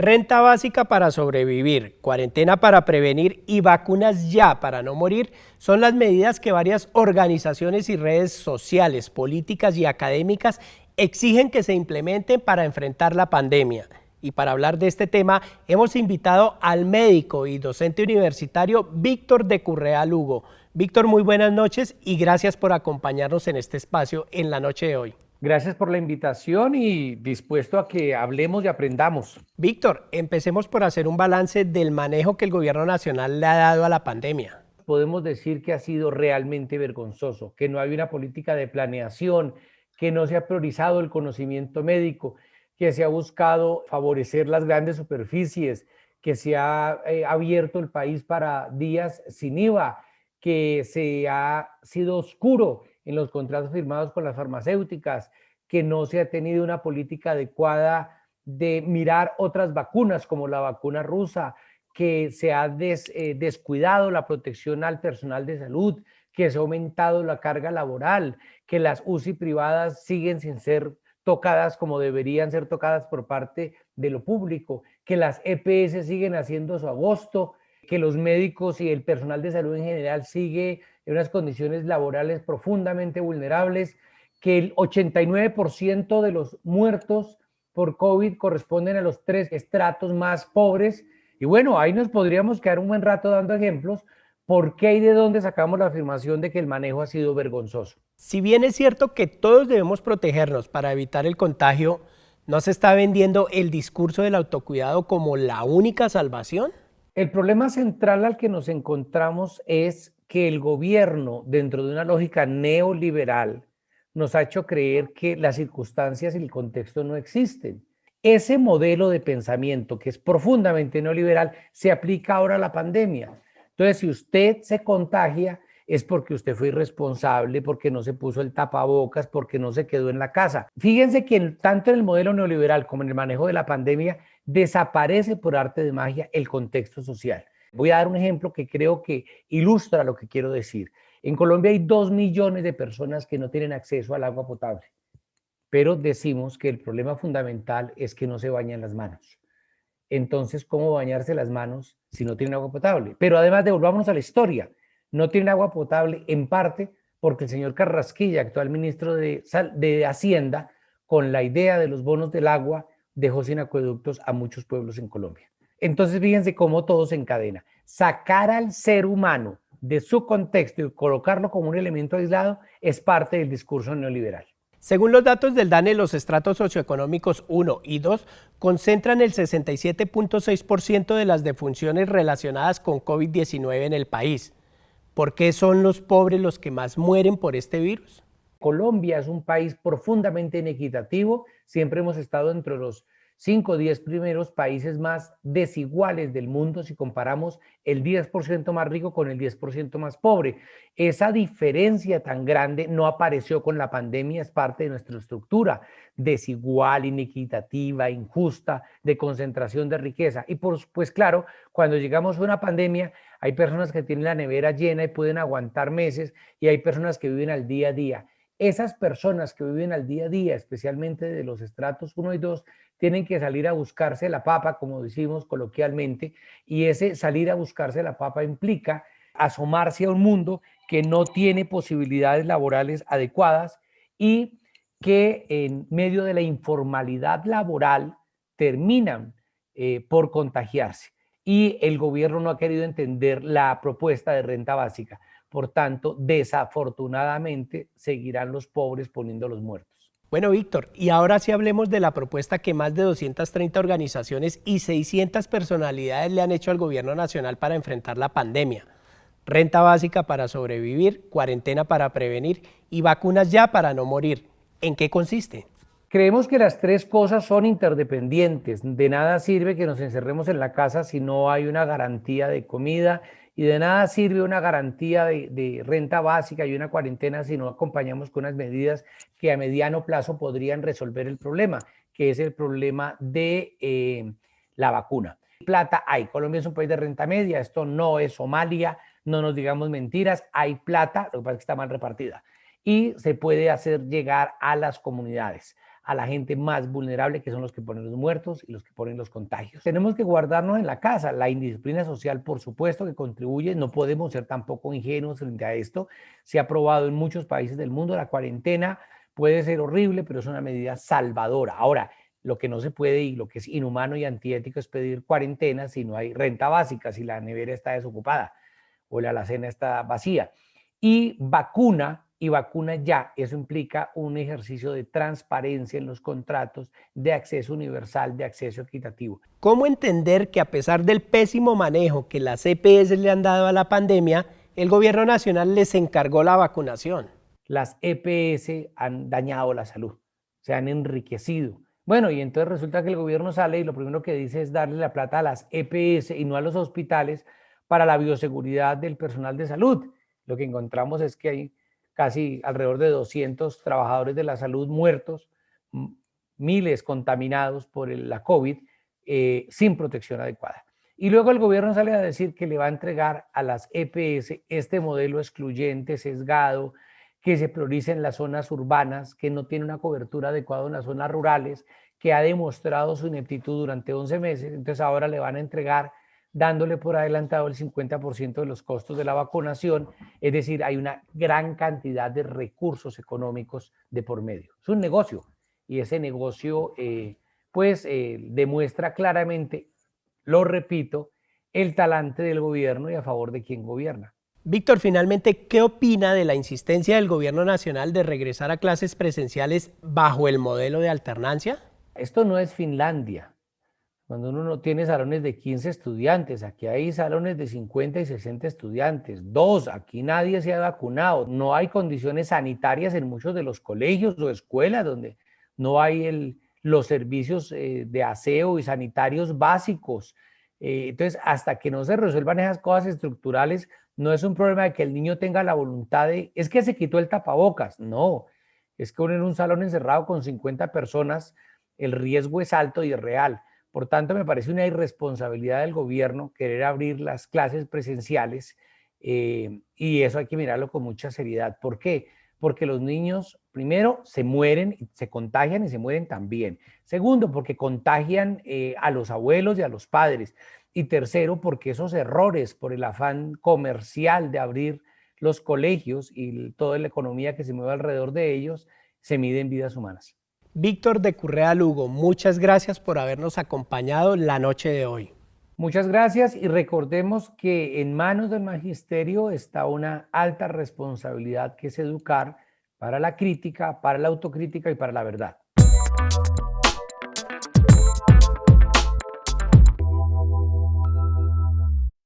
Renta básica para sobrevivir, cuarentena para prevenir y vacunas ya para no morir son las medidas que varias organizaciones y redes sociales, políticas y académicas exigen que se implementen para enfrentar la pandemia. Y para hablar de este tema hemos invitado al médico y docente universitario Víctor de Currea Lugo. Víctor, muy buenas noches y gracias por acompañarnos en este espacio en la noche de hoy. Gracias por la invitación y dispuesto a que hablemos y aprendamos. Víctor, empecemos por hacer un balance del manejo que el gobierno nacional le ha dado a la pandemia. Podemos decir que ha sido realmente vergonzoso, que no hay una política de planeación, que no se ha priorizado el conocimiento médico, que se ha buscado favorecer las grandes superficies, que se ha abierto el país para días sin IVA, que se ha sido oscuro en los contratos firmados con las farmacéuticas, que no se ha tenido una política adecuada de mirar otras vacunas como la vacuna rusa, que se ha descuidado la protección al personal de salud, que se ha aumentado la carga laboral, que las UCI privadas siguen sin ser tocadas como deberían ser tocadas por parte de lo público, que las EPS siguen haciendo su agosto, que los médicos y el personal de salud en general sigue en unas condiciones laborales profundamente vulnerables, que el 89% de los muertos por COVID corresponden a los 3 estratos más pobres. Y bueno, ahí nos podríamos quedar un buen rato dando ejemplos. ¿Por qué y de dónde sacamos la afirmación de que el manejo ha sido vergonzoso? Si bien es cierto que todos debemos protegernos para evitar el contagio, ¿no se está vendiendo el discurso del autocuidado como la única salvación? El problema central al que nos encontramos es que el gobierno, dentro de una lógica neoliberal, nos ha hecho creer que las circunstancias y el contexto no existen. Ese modelo de pensamiento, que es profundamente neoliberal, se aplica ahora a la pandemia. Entonces, si usted se contagia, es porque usted fue irresponsable, porque no se puso el tapabocas, porque no se quedó en la casa. Fíjense que tanto en el modelo neoliberal como en el manejo de la pandemia, desaparece por arte de magia el contexto social. Voy a dar un ejemplo que creo que ilustra lo que quiero decir. En Colombia hay 2 millones de personas que no tienen acceso al agua potable, pero decimos que el problema fundamental es que no se bañan las manos. Entonces, ¿cómo bañarse las manos si no tienen agua potable? Pero además, devolvámonos a la historia. No tienen agua potable en parte porque el señor Carrasquilla, actual ministro de Hacienda, con la idea de los bonos del agua, dejó sin acueductos a muchos pueblos en Colombia. Entonces, fíjense cómo todo se encadena. Sacar al ser humano de su contexto y colocarlo como un elemento aislado es parte del discurso neoliberal. Según los datos del DANE, los estratos socioeconómicos 1 y 2 concentran el 67.6% de las defunciones relacionadas con COVID-19 en el país. ¿Por qué son los pobres los que más mueren por este virus? Colombia es un país profundamente inequitativo. Siempre hemos estado entre los 5 o 10 primeros países más desiguales del mundo si comparamos el 10% más rico con el 10% más pobre. Esa diferencia tan grande no apareció con la pandemia, es parte de nuestra estructura desigual, inequitativa, injusta, de concentración de riqueza. Y pues claro, cuando llegamos a una pandemia, hay personas que tienen la nevera llena y pueden aguantar meses y hay personas que viven al día a día. Esas personas que viven al día a día, especialmente de los estratos 1 y 2, tienen que salir a buscarse la papa, como decimos coloquialmente, y ese salir a buscarse la papa implica asomarse a un mundo que no tiene posibilidades laborales adecuadas y que en medio de la informalidad laboral terminan por contagiarse. Y el gobierno no ha querido entender la propuesta de renta básica. Por tanto, desafortunadamente, seguirán los pobres poniendo los muertos. Bueno, Víctor, y ahora sí hablemos de la propuesta que más de 230 organizaciones y 600 personalidades le han hecho al gobierno nacional para enfrentar la pandemia. Renta básica para sobrevivir, cuarentena para prevenir y vacunas ya para no morir. ¿En qué consiste? Creemos que las 3 cosas son interdependientes. De nada sirve que nos encerremos en la casa si no hay una garantía de comida y de nada sirve una garantía de renta básica y una cuarentena si no acompañamos con unas medidas que a mediano plazo podrían resolver el problema, que es el problema de la vacuna. Plata hay. Colombia es un país de renta media. Esto no es Somalia. No nos digamos mentiras. Hay plata, lo que pasa es que está mal repartida. Y se puede hacer llegar a las comunidades. a la gente más vulnerable, que son los que ponen los muertos y los que ponen los contagios. Tenemos que guardarnos en la casa. La indisciplina social, por supuesto, que contribuye. No podemos ser tampoco ingenuos frente a esto. Se ha probado en muchos países del mundo. La cuarentena puede ser horrible, pero es una medida salvadora. Ahora, lo que no se puede y lo que es inhumano y antiético es pedir cuarentena si no hay renta básica, si la nevera está desocupada o la alacena está vacía. Y vacuna ya. Eso implica un ejercicio de transparencia en los contratos, de acceso universal, de acceso equitativo. ¿Cómo entender que a pesar del pésimo manejo que las EPS le han dado a la pandemia, el gobierno nacional les encargó la vacunación? Las EPS han dañado la salud, se han enriquecido. Bueno, y entonces resulta que el gobierno sale y lo primero que dice es darle la plata a las EPS y no a los hospitales para la bioseguridad del personal de salud. Lo que encontramos es que hay casi alrededor de 200 trabajadores de la salud muertos, miles contaminados por la COVID, sin protección adecuada. Y luego el gobierno sale a decir que le va a entregar a las EPS este modelo excluyente, sesgado, que se prioriza en las zonas urbanas, que no tiene una cobertura adecuada en las zonas rurales, que ha demostrado su ineptitud durante 11 meses. Entonces ahora le van a entregar dándole por adelantado el 50% de los costos de la vacunación, es decir, hay una gran cantidad de recursos económicos de por medio. Es un negocio y ese negocio demuestra claramente, lo repito, el talante del gobierno y a favor de quien gobierna. Víctor, finalmente, ¿qué opina de la insistencia del gobierno nacional de regresar a clases presenciales bajo el modelo de alternancia? Esto no es Finlandia. Cuando uno no tiene salones de 15 estudiantes, aquí hay salones de 50 y 60 estudiantes. Dos, aquí nadie se ha vacunado. No hay condiciones sanitarias en muchos de los colegios o escuelas donde no hay los servicios de aseo y sanitarios básicos. Entonces, hasta que no se resuelvan esas cosas estructurales, no es un problema de que el niño tenga la voluntad es que se quitó el tapabocas. No, es que uno en un salón encerrado con 50 personas, el riesgo es alto y es real. Por tanto, me parece una irresponsabilidad del gobierno querer abrir las clases presenciales y eso hay que mirarlo con mucha seriedad. ¿Por qué? Porque los niños, primero, se mueren, se contagian y se mueren también. Segundo, porque contagian a los abuelos y a los padres. Y tercero, porque esos errores por el afán comercial de abrir los colegios y toda la economía que se mueve alrededor de ellos, se mide en vidas humanas. Víctor de Currea Lugo, muchas gracias por habernos acompañado la noche de hoy. Muchas gracias y recordemos que en manos del magisterio está una alta responsabilidad que es educar para la crítica, para la autocrítica y para la verdad.